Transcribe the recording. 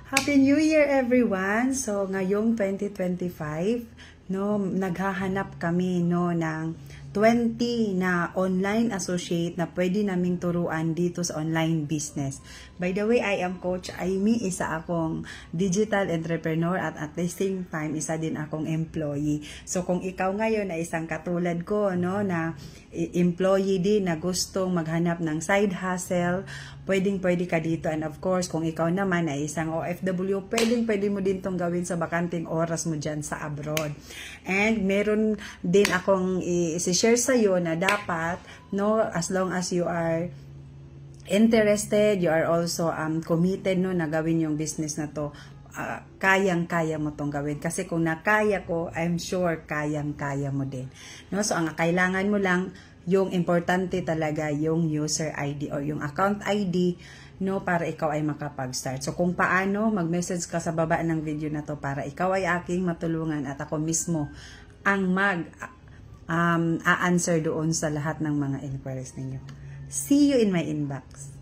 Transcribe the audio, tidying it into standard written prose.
Happy New Year everyone! So ngayong 2025, no, naghahanap kami no ng 20 na online associate na pwede naming turuan dito sa online business. By the way, I am Coach Amy, isa akong digital entrepreneur at the same time, isa din akong employee. So kung ikaw ngayon ay isang katulad ko, no, na employee din na gustong maghanap ng side hustle, pwede ka dito. And of course, kung ikaw naman ay isang OFW, pwede mo din tong gawin sa bakanting oras mo dyan sa abroad. And meron din akong i-share sa iyo na dapat, no, as long as you are interested, you are also committed, no, na gawin yung business na to, kayang-kaya mo tong gawin. Kasi kung nakaya ko, I'm sure kayang-kaya mo din. No? So, ang kailangan mo lang, yung importante talaga yung user ID or yung account ID, no, para ikaw ay makapag-start. So, kung paano, mag-message ka sa baba ng video na to para ikaw ay aking matulungan at ako mismo ang a-answer doon sa lahat ng mga inquiries ninyo. See you in my inbox.